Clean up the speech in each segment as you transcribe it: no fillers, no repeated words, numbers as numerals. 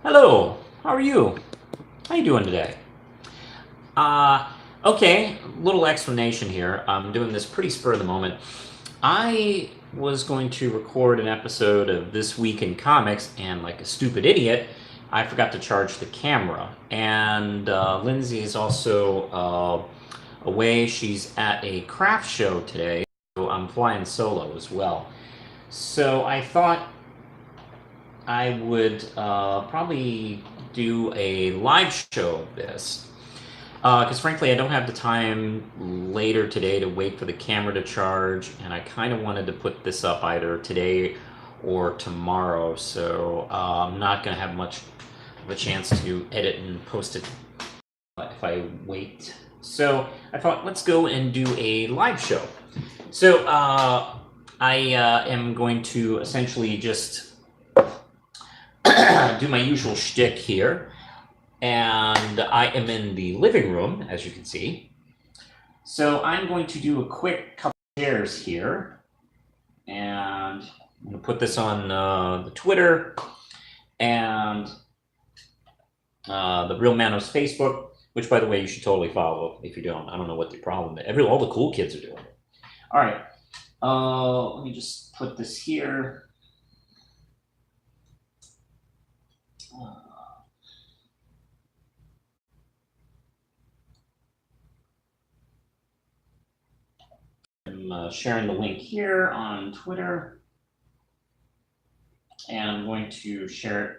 Hello, how are you? How you doing today? Okay, little explanation here. I'm doing this pretty spur of the moment. I was going to record an episode of This Week in Comics, and like a stupid idiot, I forgot to charge the camera. And Lindsay is also away. She's at a craft show today, so I'm flying solo as well. So I thought I would probably do a live show of this. Because frankly, I don't have the time later today to wait for the camera to charge, and I kind of wanted to put this up either today or tomorrow, so I'm not going to have much of a chance to edit and post it if I wait. So I thought, let's go and do a live show. So I am going to essentially just do my usual shtick here. And I am in the living room, as you can see. So I'm going to do a quick couple of shares here. And I'm going to put this on the Twitter and the Real Manos Facebook, which, by the way, you should totally follow if you don't. I don't know what the problem is. All the cool kids are doing it. All right. Let me just put this here. I'm sharing the link here on Twitter, and I'm going to share it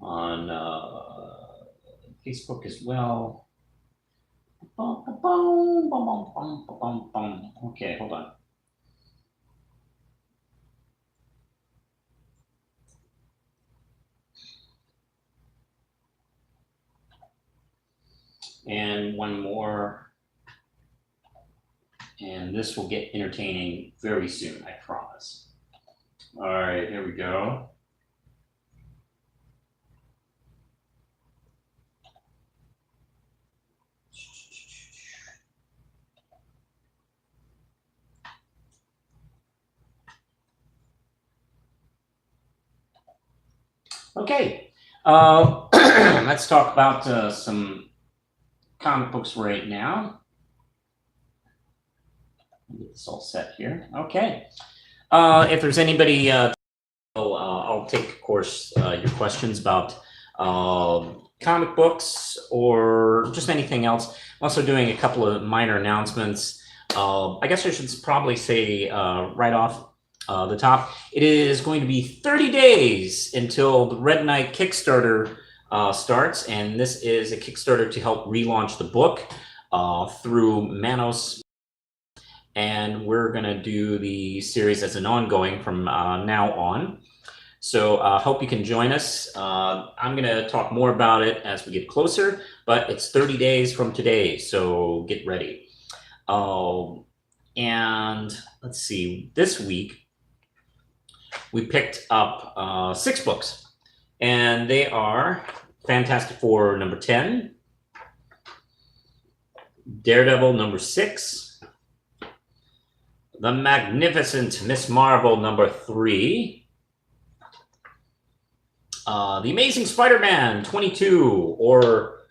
on Facebook as well. Okay, hold on. And one more. And this will get entertaining very soon, I promise. All right, here we go. Okay, let's talk about some comic books right now. Get this all set here. Okay. If there's anybody, I'll take, of course, your questions about comic books or just anything else. I'm also doing a couple of minor announcements. I guess I should probably say right off the top, it is going to be 30 days until the Red Night Kickstarter starts, and this is a Kickstarter to help relaunch the book through Manos. And we're going to do the series as an ongoing from now on. So I hope you can join us. I'm going to talk more about it as we get closer, but it's 30 days from today, so get ready. And let's see, this week we picked up 6 books, and they are Fantastic Four number 10, Daredevil number 6, The Magnificent Miss Marvel number 3, The Amazing Spider-Man 22 or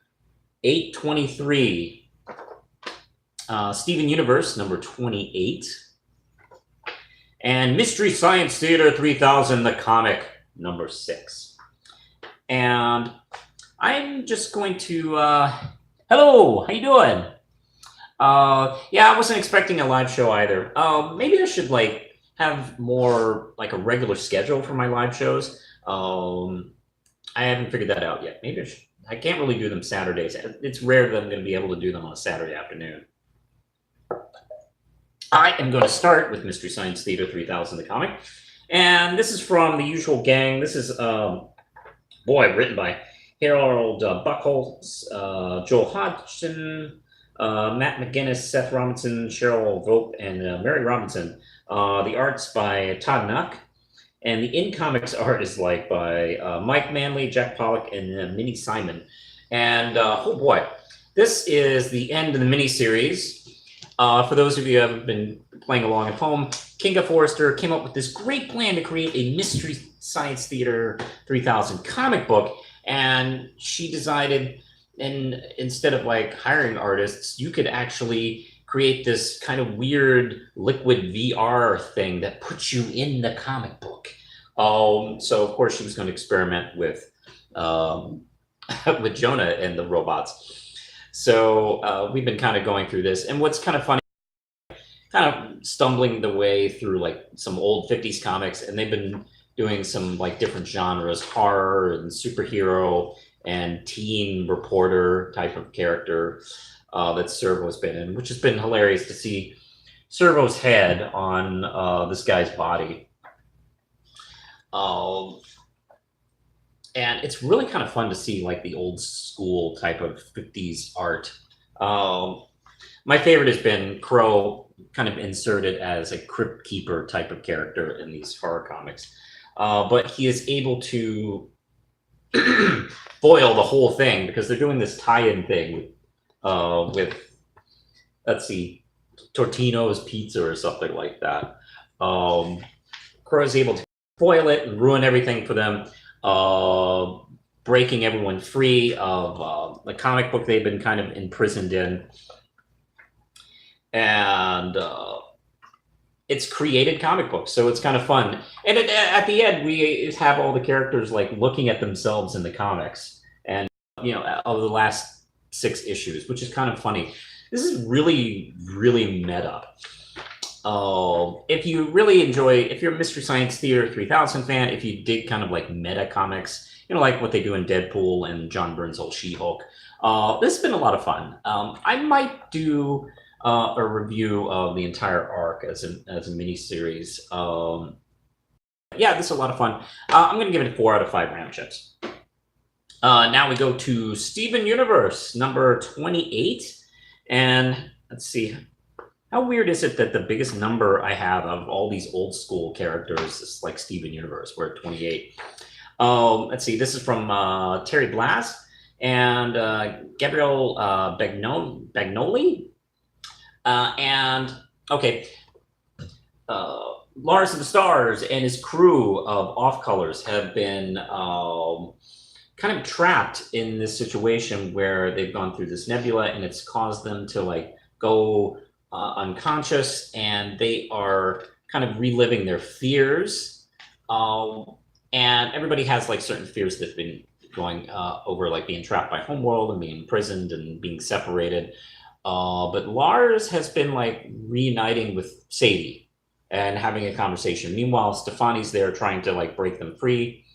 823, Steven Universe number 28, and Mystery Science Theater 3000, the comic number 6. And I'm just going to, hello, how you doing? Yeah, I wasn't expecting a live show either. Maybe I should like have more like a regular schedule for my live shows. I haven't figured that out yet. Maybe I can't really do them Saturdays. It's rare that I'm going to be able to do them on a Saturday afternoon. I am going to start with Mystery Science Theater 3000, the comic. And this is from the usual gang. This is, written by Harold Buckholz, Joel Hodgson, Matt McGinnis, Seth Robinson, Cheryl Volpe, and Mary Robinson. The art's by Todd Nuck, and the in-comics art is like by Mike Manley, Jack Pollock, and Minnie Simon. And oh boy, this is the end of the miniseries. For those of you who have been playing along at home, Kinga Forrester came up with this great plan to create a Mystery Science Theater 3000 comic book, and she decided, and instead of like hiring artists, you could actually create this kind of weird liquid VR thing that puts you in the comic book. So of course she was going to experiment with with Jonah and the robots. So we've been kind of going through this, and what's kind of funny, kind of stumbling the way through like some old 50s comics, and they've been doing some like different genres, horror and superhero and teen reporter type of character that Servo's been in, which has been hilarious to see Servo's head on this guy's body. And it's really kind of fun to see like the old school type of 50s art. My favorite has been Crow, kind of inserted as a crypt keeper type of character in these horror comics. But he is able to foil the whole thing because they're doing this tie-in thing with, let's see, Tortino's Pizza or something like that. Crow is able to foil it and ruin everything for them, breaking everyone free of the comic book they've been kind of imprisoned in. And it's created comic books, so it's kind of fun. And at the end, we have all the characters like looking at themselves in the comics, and of the last 6 issues, which is kind of funny. This is really, really meta. If you really enjoy, if you're a Mystery Science Theater 3000 fan, if you dig kind of like meta comics, like what they do in Deadpool and John Byrne's old She-Hulk, this has been a lot of fun. I might do a review of the entire arc as a mini series. Yeah, this is a lot of fun. I'm going to give it a 4 out of 5 Ram Chips. Now we go to Steven Universe number 28, and let's see. How weird is it that the biggest number I have of all these old school characters is like Steven Universe? We're at 28. Let's see. This is from Terry Blass and Gabriel Bagnoli. And okay, Lars of the Stars and his crew of Off Colors have been kind of trapped in this situation where they've gone through this nebula, and it's caused them to like go unconscious, and they are kind of reliving their fears. And everybody has like certain fears that have been going over, like being trapped by Homeworld and being imprisoned and being separated. But Lars has been like reuniting with Sadie and having a conversation. Meanwhile, Stefani's there trying to like break them free.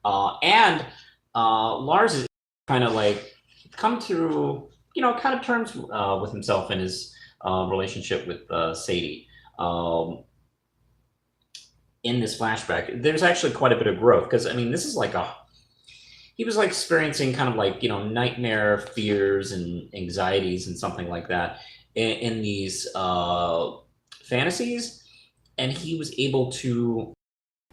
And Lars is kind of like come to, kind of terms with himself and his relationship with Sadie. In this flashback, there's actually quite a bit of growth because, I mean, this is like he was like experiencing kind of like, nightmare fears and anxieties and something like that in these fantasies. And he was able to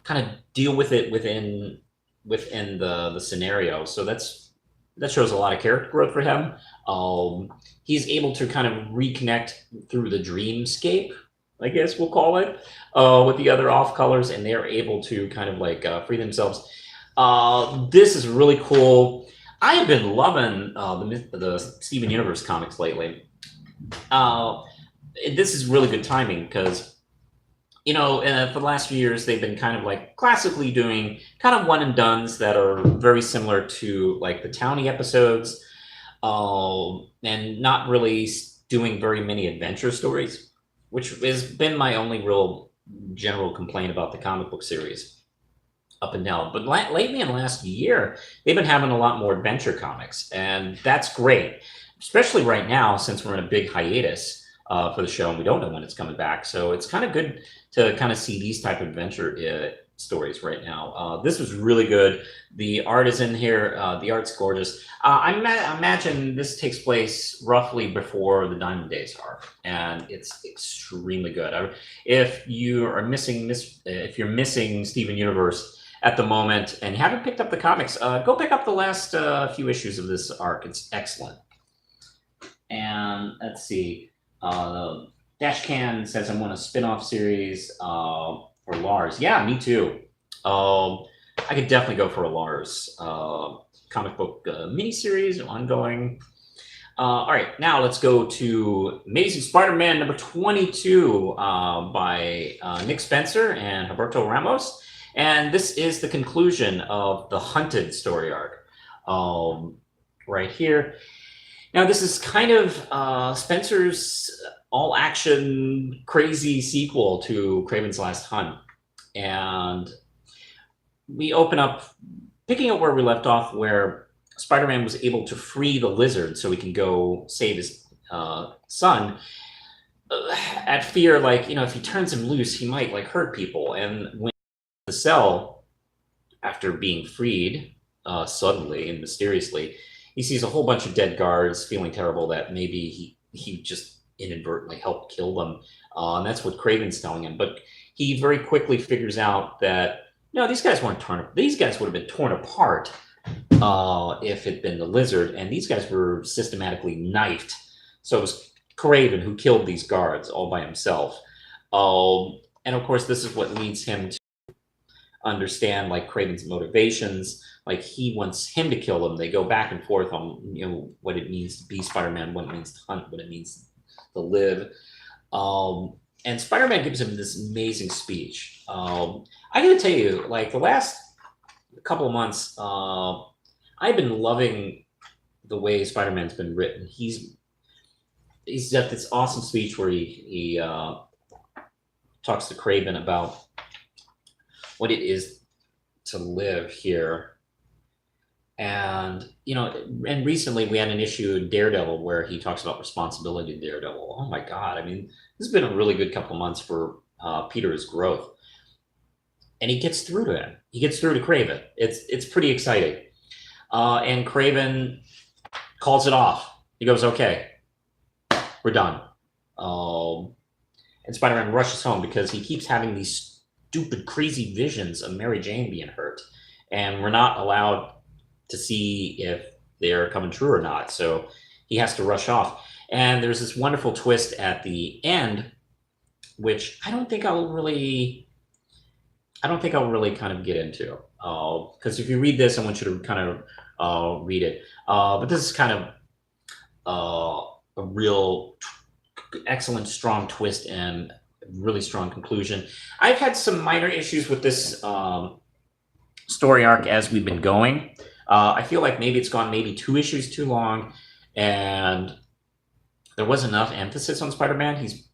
kind of deal with it within the scenario. So that shows a lot of character growth for him. He's able to kind of reconnect through the dreamscape, I guess we'll call it, with the other Off Colors, and they're able to kind of like free themselves. This is really cool. I have been loving the Steven Universe comics lately. This is really good timing because, for the last few years, they've been kind of like classically doing kind of one and dones that are very similar to like the Townie episodes, and not really doing very many adventure stories, which has been my only real general complaint about the comic book series up and down. But lately in the last year, they've been having a lot more adventure comics, and that's great, especially right now since we're in a big hiatus for the show and we don't know when it's coming back. So it's kind of good to kind of see these type of adventure stories right now. This was really good. The art is in here. The art's gorgeous. I imagine this takes place roughly before the Diamond Days arc, and it's extremely good. If you're missing Steven Universe at the moment and you haven't picked up the comics, go pick up the last few issues of this arc. It's excellent. And let's see. Dashcan says I want a spin-off series for Lars. Yeah, me too. I could definitely go for a Lars comic book miniseries ongoing. All right, now let's go to Macys Spiderman number 22 by Nick Spencer and Humberto Ramos. And this is the conclusion of the Hunted story arc right here. Now, this is kind of Spencer's all-action crazy sequel to Kraven's Last Hunt. And we open up, picking up where we left off, where Spider-Man was able to free the lizard so he can go save his son, at fear, like, you know, if he turns him loose, he might, like, hurt people. And when the cell, after being freed suddenly and mysteriously, he sees a whole bunch of dead guards, feeling terrible that maybe he just inadvertently helped kill them. And that's what Kraven's telling him. But he very quickly figures out that, no, these guys weren't torn. These guys would have been torn apart if it had been the lizard, and these guys were systematically knifed. So it was Kraven who killed these guards all by himself. And of course, this is what leads him to understand, like, Kraven's motivations. Like, he wants him to kill them. They go back and forth on, you know, what it means to be Spider-Man, what it means to hunt, what it means to live. And Spider-Man gives him this amazing speech. I gotta tell you, like, the last couple of months, I've been loving the way Spider-Man's been written. He's got this awesome speech where he talks to Kraven about what it is to live here. And, you know, and recently we had an issue in Daredevil where he talks about responsibility in Daredevil. Oh my God. I mean, this has been a really good couple of months for Peter's growth. And he gets through to him. He gets through to Kraven. It's pretty exciting. And Kraven calls it off. He goes, okay, we're done. And Spider-Man rushes home because he keeps having these stupid, crazy visions of Mary Jane being hurt. And we're not allowed to see if they're coming true or not. So he has to rush off. And there's this wonderful twist at the end, which I don't think I'll really kind of get into. Because if you read this, I want you to kind of read it. But this is kind of a real excellent, strong twist and really strong conclusion. I've had some minor issues with this story arc as we've been going. I feel like maybe it's gone maybe 2 issues too long, and there wasn't enough emphasis on Spider-Man. He's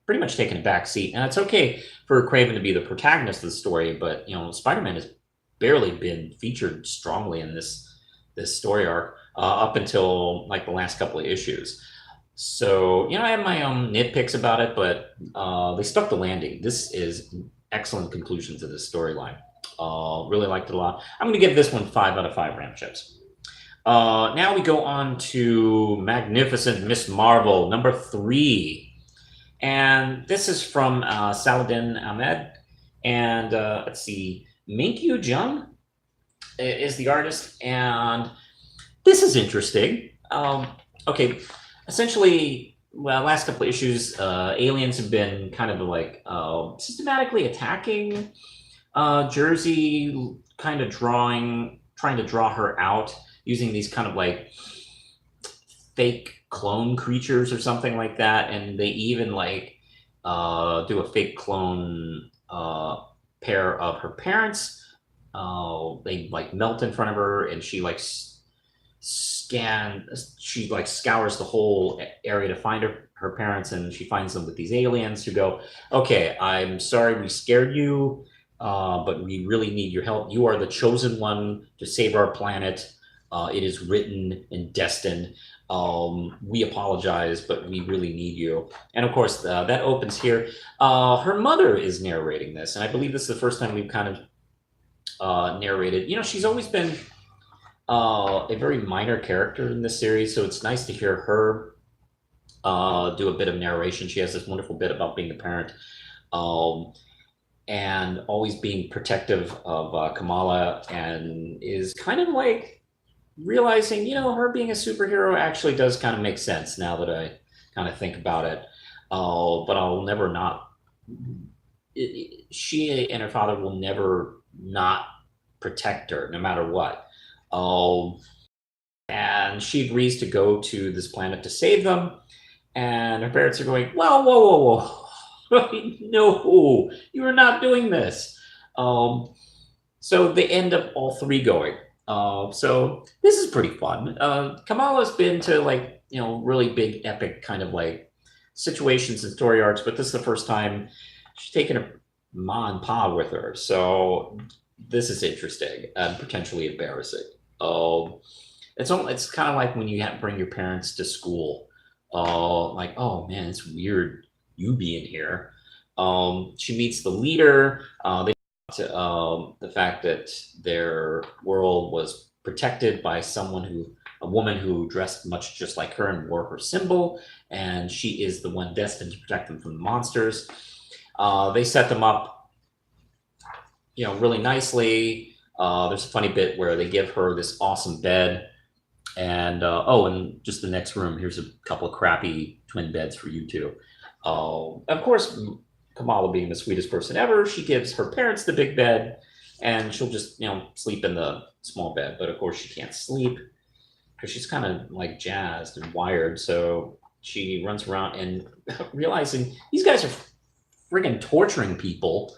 pretty much taken a back seat, and it's okay for Kraven to be the protagonist of the story, but, you know, Spider-Man has barely been featured strongly in this story arc up until, like, the last couple of issues. So, you know, I have my own nitpicks about it, but they stuck the landing. This is an excellent conclusion to this storyline. Really liked it a lot. I'm going to give this one 5 out of 5 Ram chips. Now we go on to Magnificent Miss Marvel, number 3. And this is from Saladin Ahmed. And let's see, Minkyu Jung is the artist. And this is interesting. Okay, essentially, well, last couple of issues, aliens have been kind of like systematically attacking Jersey, kind of trying to draw her out using these kind of like fake clone creatures or something like that. And they even like do a fake clone pair of her parents. They like melt in front of her, and she like scours the whole area to find her parents, and she finds them with these aliens who go, okay, I'm sorry we scared you, but we really need your help. You are the chosen one to save our planet. It is written and destined. We apologize, but we really need you. And of course, that opens here. Her mother is narrating this, and I believe this is the first time we've kind of narrated. You know, she's always been a very minor character in this series, so it's nice to hear her do a bit of narration. She has this wonderful bit about being a parent and always being protective of Kamala, and is kind of like realizing, you know, her being a superhero actually does kind of make sense now that I kind of think about it. But I'll never not. She and her father will never not protect her no matter what. And she agrees to go to this planet to save them. And her parents are going, well, whoa. No, you are not doing this. So they end up all three going. So this is pretty fun. Kamala's been to like, really big epic kind of like situations and story arcs, but this is the first time she's taken a ma and pa with her. So this is interesting and potentially embarrassing. It's kind of like when you have to bring your parents to school. Like, oh man, it's weird you being here. She meets the leader. They talk to the fact that their world was protected by a woman who dressed much just like her and wore her symbol, and she is the one destined to protect them from the monsters. They set them up, really nicely. There's a funny bit where they give her this awesome bed. And and just the next room, here's a couple of crappy twin beds for you two. Of course, Kamala being the sweetest person ever, she gives her parents the big bed, and she'll just sleep in the small bed. But of course, she can't sleep because she's kind of like jazzed and wired. So she runs around and realizing these guys are friggin' torturing people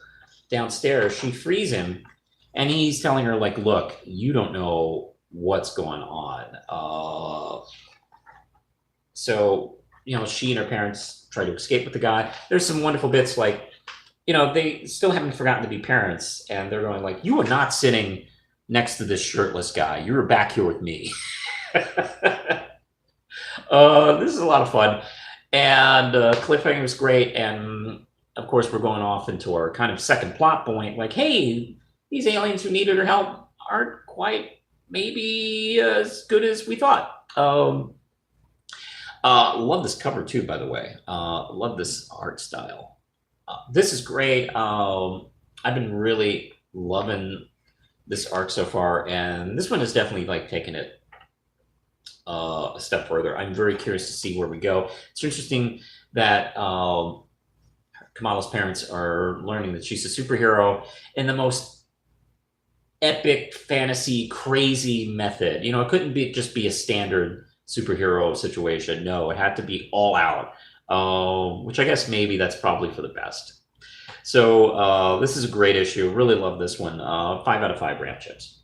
downstairs. She frees him, and he's telling her like, "Look, you don't know what's going on." So she and her parents try to escape with the guy. There's some wonderful bits like, they still haven't forgotten to be parents, and they're going like, "You are not sitting next to this shirtless guy. You're back here with me." This is a lot of fun, and cliffhanger is great. And of course, we're going off into our kind of second plot point, like, hey, these aliens who needed our help aren't quite maybe as good as we thought. Love this cover too, by the way. Love this art style. This is great. I've been really loving this arc so far, and this one has definitely like taken it a step further. I'm very curious to see where we go. It's interesting that Kamala's parents are learning that she's a superhero in the most epic fantasy crazy method. It couldn't just be a standard superhero situation. No, it had to be all out, which I guess maybe that's probably for the best. So this is a great issue. Really love this one. 5 out of 5 Ram Chips.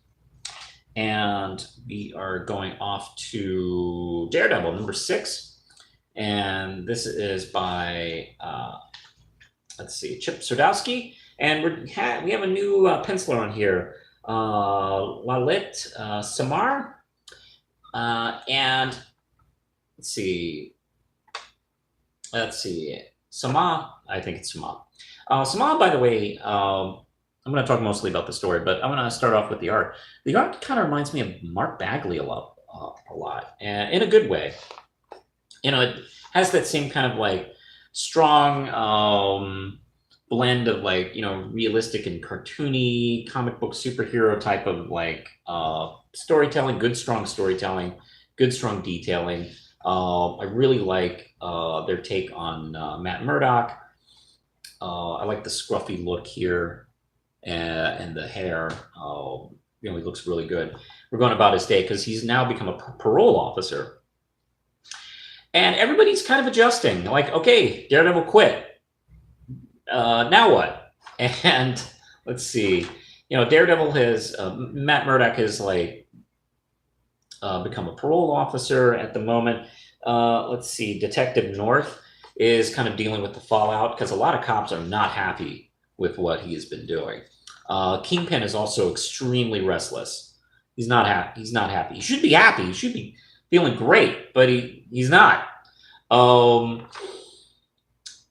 And we are going off to Daredevil number 6, and this is by let's see, Chip Sardowski, and we have a new penciler on here. Lalit Samar, and let's see, Sama, I think it's Sama. Sama, by the way, I'm going to talk mostly about the story, but I'm going to start off with the art. The art kind of reminds me of Mark Bagley a lot, and in a good way. It has that same kind of like strong blend of like realistic and cartoony comic book superhero type of like storytelling, good strong storytelling, good strong detailing. I really like their take on Matt Murdock. I like the scruffy look here and the hair. He looks really good. We're going about his day because he's now become a parole officer, and everybody's kind of adjusting. Like, okay, Daredevil quit. Now what? And let's see, Daredevil has Matt Murdock has like become a parole officer at the moment. Let's see, Detective North is kind of dealing with the fallout because a lot of cops are not happy with what he has been doing. Kingpin is also extremely restless. He's not happy. He should be happy. He should be feeling great, but he's not.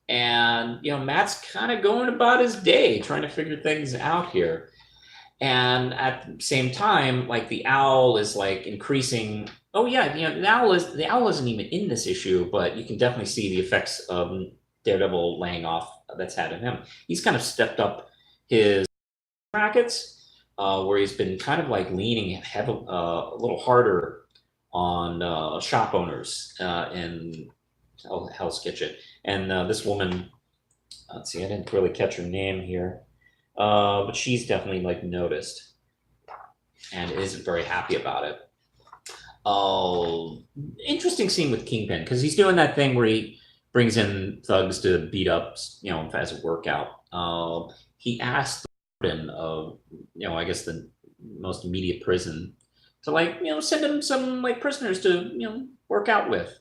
And Matt's kind of going about his day trying to figure things out here, and at the same time, like the owl is like increasing. Oh yeah, the owl isn't even in this issue, but you can definitely see the effects of Daredevil laying off that's had on him. He's kind of stepped up his brackets, where he's been kind of like leaning a little harder on shop owners in Hell's Kitchen. And this woman, let's see, I didn't really catch her name here, but she's definitely like noticed. and isn't very happy about it. Interesting scene with Kingpin, because he's doing that thing where he brings in thugs to beat up, as a workout. He asked the warden of, I guess the most immediate prison to send him some prisoners to work out with,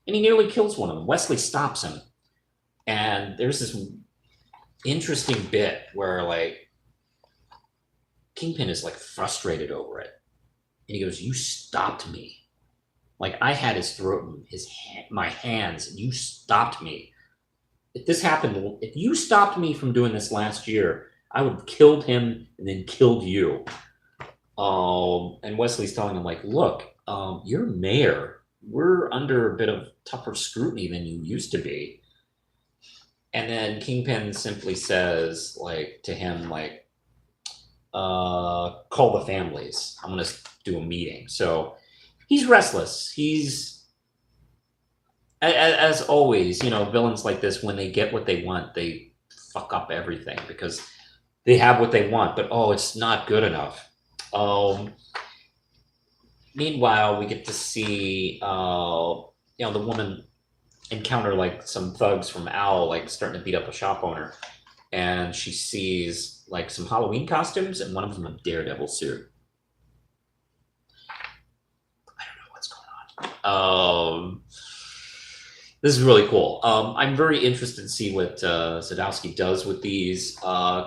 and he nearly kills one of them. Wesley stops him, and there's this interesting bit where Kingpin is frustrated over it, and he goes, "You stopped me. I had his throat in my hands, and you stopped me. If this happened, if you stopped me from doing this last year, I would have killed him and then killed you." And Wesley's telling him, look, you're mayor. We're under a bit of tougher scrutiny than you used to be. And then Kingpin simply says, to him, call the families. I'm going to do a meeting. So he's restless. He's, as always, villains like this, when they get what they want, they fuck up everything because they have what they want, but it's not good enough. Meanwhile, we get to see, the woman encounter some thugs from Owl, starting to beat up a shop owner, and she sees some Halloween costumes and one of them a Daredevil suit. I don't know what's going on. This is really cool. I'm very interested to see what Sadowski does with these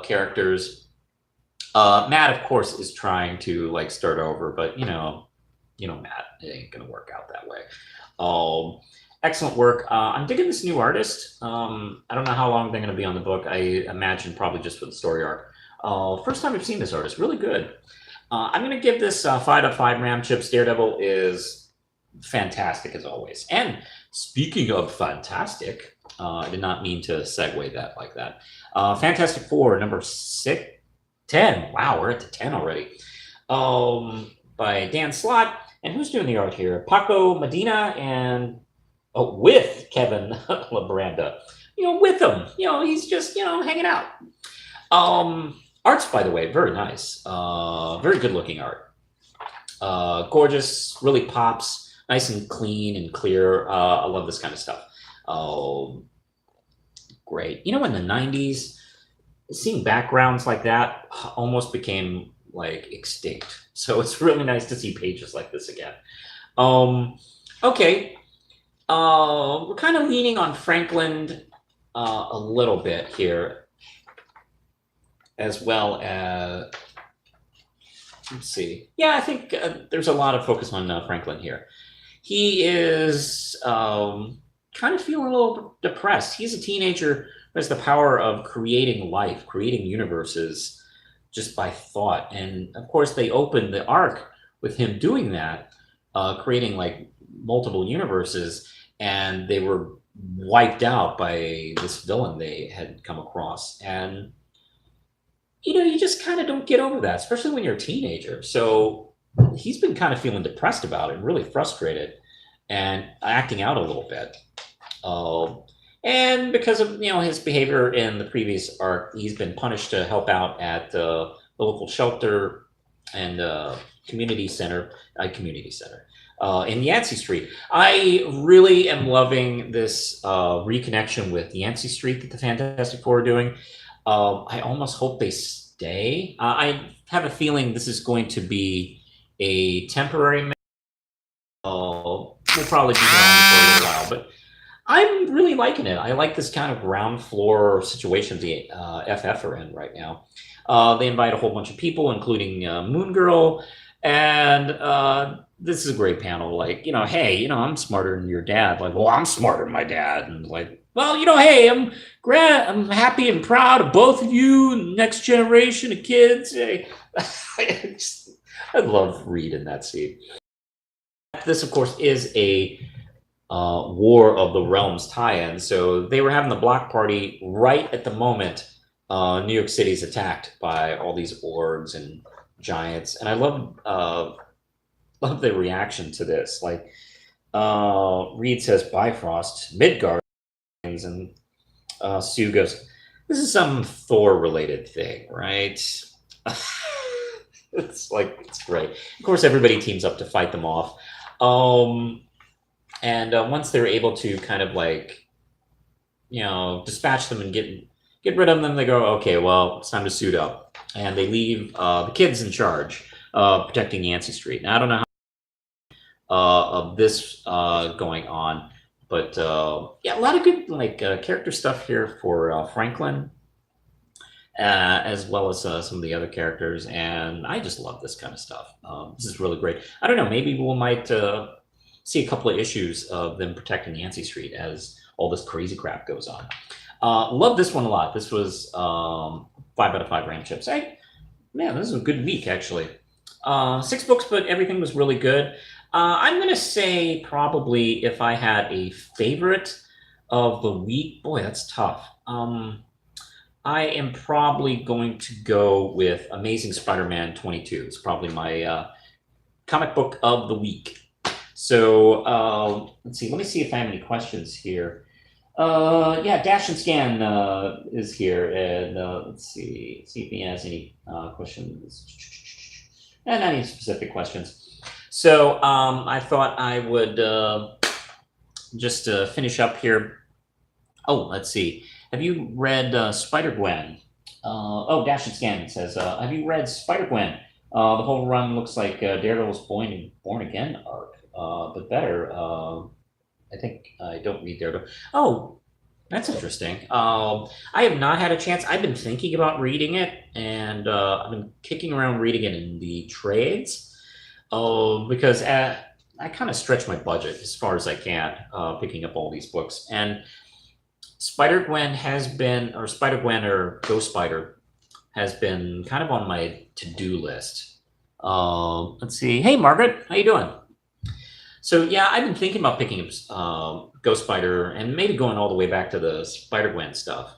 characters. Matt, of course, is trying to start over, but Matt, it ain't gonna work out that way. Excellent work. I'm digging this new artist. I don't know how long they're gonna be on the book. I imagine probably just for the story arc. First time I've seen this artist. Really good. I'm gonna give this 5 out of 5 Ram Chips. Daredevil is fantastic as always. And speaking of fantastic, I did not mean to segue that like that. Fantastic Four, number 10. Wow, we're at the 10 already. By Dan Slott. And who's doing the art here? Paco Medina and with Kevin LaBranda. With him. He's just, hanging out. Art's, by the way, very nice. Very good looking art. Gorgeous, really pops. Nice and clean and clear. I love this kind of stuff. Great. In the 90s, seeing backgrounds like that almost became extinct. So it's really nice to see pages like this again. Okay. We're kind of leaning on Franklin a little bit here, as well as, let's see. Yeah, I think there's a lot of focus on Franklin here. He is kind of feeling a little depressed. He's a teenager who has the power of creating life, creating universes just by thought. And of course, they opened the arc with him doing that, creating multiple universes, and they were wiped out by this villain they had come across. And you just kind of don't get over that, especially when you're a teenager. So he's been kind of feeling depressed about it, really frustrated, and acting out a little bit. And because of his behavior in the previous arc, he's been punished to help out at the local shelter and community center in Yancey Street. I really am loving this reconnection with Yancey Street that the Fantastic Four are doing. I almost hope they stay. I have a feeling this is going to be a temporary. We'll probably be here for a little while, but I'm really liking it. I like this kind of ground floor situation the FF are in right now. They invite a whole bunch of people, including Moon Girl, and this is a great panel. Hey, I'm smarter than your dad. Well, I'm smarter than my dad, and well, hey, I'm happy and proud of both of you, next generation of kids. Hey. I love Reed in that scene. This, of course, is a War of the Realms tie-in. So they were having the block party right at the moment New York City is attacked by all these orgs and giants, and I love the reaction to this. Reed says Bifrost, Midgard, and Sue goes, "This is some Thor-related thing, right?" It's great. Of course, everybody teams up to fight them off. And once they're able to kind of like, dispatch them and get rid of them, they go, okay, well, it's time to suit up. And they leave the kids in charge protecting Yancey Street. Now, I don't know how of this going on, but yeah, a lot of good character stuff here for Franklin, as well as some of the other characters. And I just love this kind of stuff. This is really great. I don't know, maybe we might see a couple of issues of them protecting Yancey Street as all this crazy crap goes on. Love this one a lot. This was 5 out of 5 RAM chips. Hey, man, this is a good week, actually. 6 books, but everything was really good. I'm going to say probably if I had a favorite of the week, boy, that's tough. I am probably going to go with Amazing Spider-Man 22. It's probably my comic book of the week. So let's see. Let me see if I have any questions here. Yeah, Dash and Scan is here, and let's see if he has any questions. Not any specific questions. So I thought I would just finish up here. Oh, let's see. Have you read Spider-Gwen? Oh, Dash and Scan says, have you read Spider-Gwen? The whole run looks like Daredevil's Born Again arc, but better. I think I don't read Daredevil. Oh, that's interesting. I have not had a chance. I've been thinking about reading it, and I've been kicking around reading it in the trades, because I kind of stretch my budget as far as I can, picking up all these books. And Spider-Gwen has been, or Spider-Gwen or Ghost Spider has been kind of on my to-do list. Let's see. Hey, Margaret, how you doing? So yeah, I've been thinking about picking up Ghost Spider and maybe going all the way back to the Spider-Gwen stuff.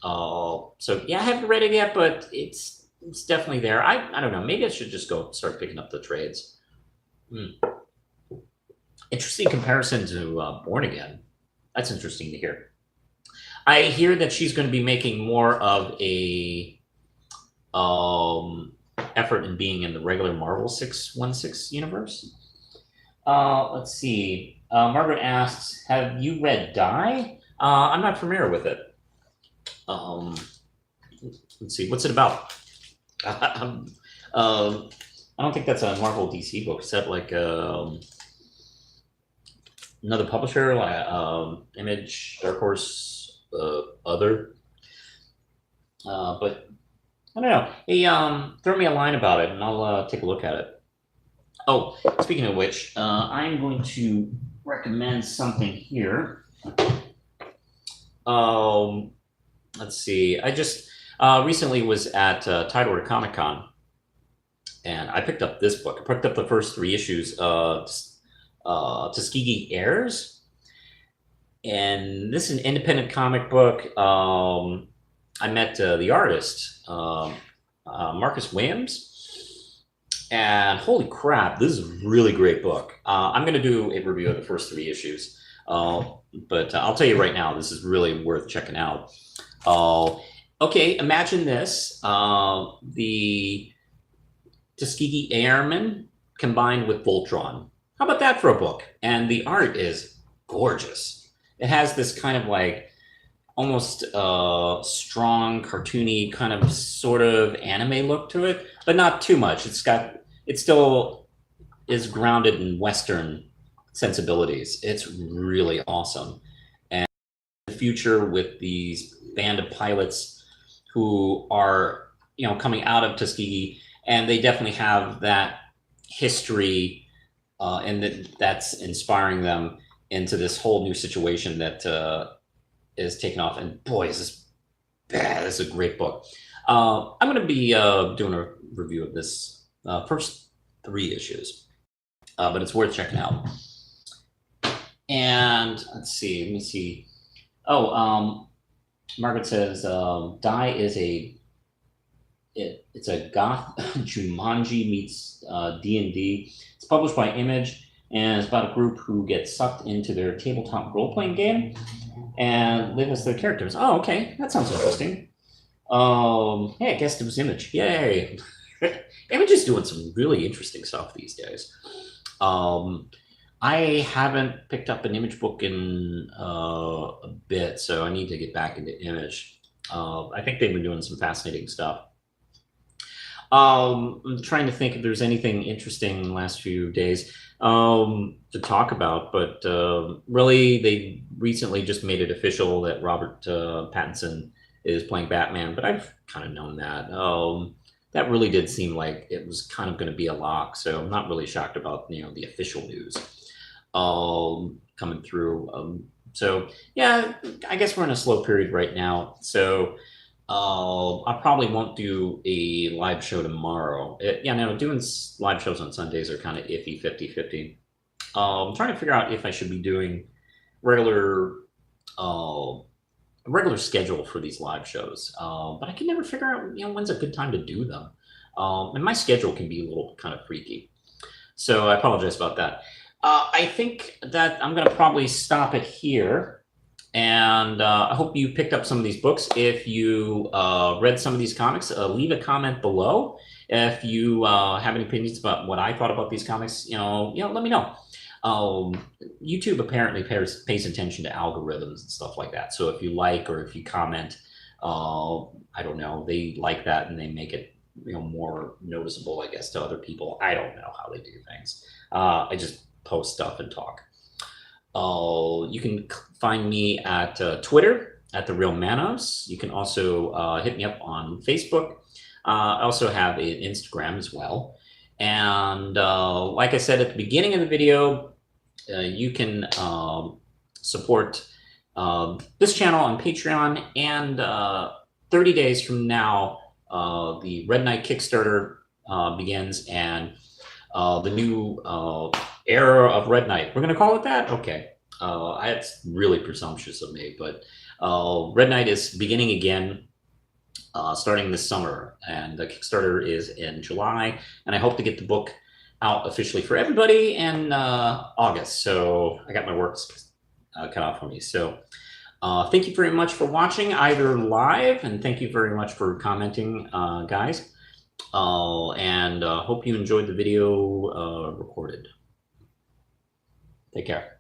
So yeah, I haven't read it yet, but it's definitely there. I don't know. Maybe I should just go start picking up the trades. Interesting comparison to Born Again. That's interesting to hear. I hear that she's going to be making more of a effort in being in the regular Marvel 616 universe. Let's see. Margaret asks, have you read Die? I'm not familiar with it. Let's see. What's it about? I don't think that's a Marvel DC book. Is that like another publisher, like Image, Dark Horse, other? But I don't know. Hey, throw me a line about it, and I'll take a look at it. Oh, speaking of which, I'm going to recommend something here. Let's see. I just recently was at Tidewater Comic Con, and I picked up this book. I picked up the first 3 issues of Tuskegee Heirs. And this is an independent comic book. I met the artist, Marcus Williams. And holy crap, this is a really great book. I'm going to do a review of the first 3 issues. But I'll tell you right now, this is really worth checking out. Okay, imagine this. The Tuskegee Airmen combined with Voltron. How about that for a book? And the art is gorgeous. It has this kind of like almost strong, cartoony, kind of sort of anime look to it, but not too much. It still is grounded in Western sensibilities. It's really awesome. And the future with these band of pilots who are, coming out of Tuskegee, and they definitely have that history, and that's inspiring them into this whole new situation that is taken off. And boy, this is a great book. I'm going to be doing a review of this first 3 issues, but it's worth checking out. And let's see, let me see. Oh, Margaret says Die is it's a goth Jumanji meets D&D. It's published by Image, and it's about a group who gets sucked into their tabletop role-playing game and live as their characters. Oh, okay, that sounds interesting. Hey, I guessed it was Image. Yay! Image is doing some really interesting stuff these days. I haven't picked up an Image book in a bit, so I need to get back into Image. I think they've been doing some fascinating stuff. I'm trying to think if there's anything interesting in the last few days to talk about, but really, they recently just made it official that Robert Pattinson is playing Batman, but I've kind of known that. That really did seem like it was kind of going to be a lock, so I'm not really shocked about the official news coming through. So yeah, I guess we're in a slow period right now. So I probably won't do a live show tomorrow. Doing live shows on Sundays are kind of iffy, 50-50. I'm trying to figure out if I should be doing regular schedule for these live shows, but I can never figure out when's a good time to do them. And my schedule can be a little kind of freaky, so I apologize about that. I think that I'm going to probably stop it here. And I hope you picked up some of these books. If you read some of these comics, leave a comment below. If you have any opinions about what I thought about these comics, let me know. YouTube apparently pays attention to algorithms and stuff like that. So if you like or if you comment, I don't know, they like that and they make it more noticeable, I guess, to other people. I don't know how they do things. I just post stuff and talk. You can find me at Twitter at The Real Manos. You can also hit me up on Facebook. I also have an Instagram as well. And like I said at the beginning of the video, you can support this channel on Patreon. And 30 days from now, the Red Night Kickstarter begins, and the new era of Red Night. We're going to call it that? Okay. It's really presumptuous of me, but Red Night is beginning again, starting this summer, and the Kickstarter is in July, and I hope to get the book out officially for everybody in August. So I got my works cut out for me. So thank you very much for watching either live, and thank you very much for commenting, guys. And hope you enjoyed the video recorded. Take care.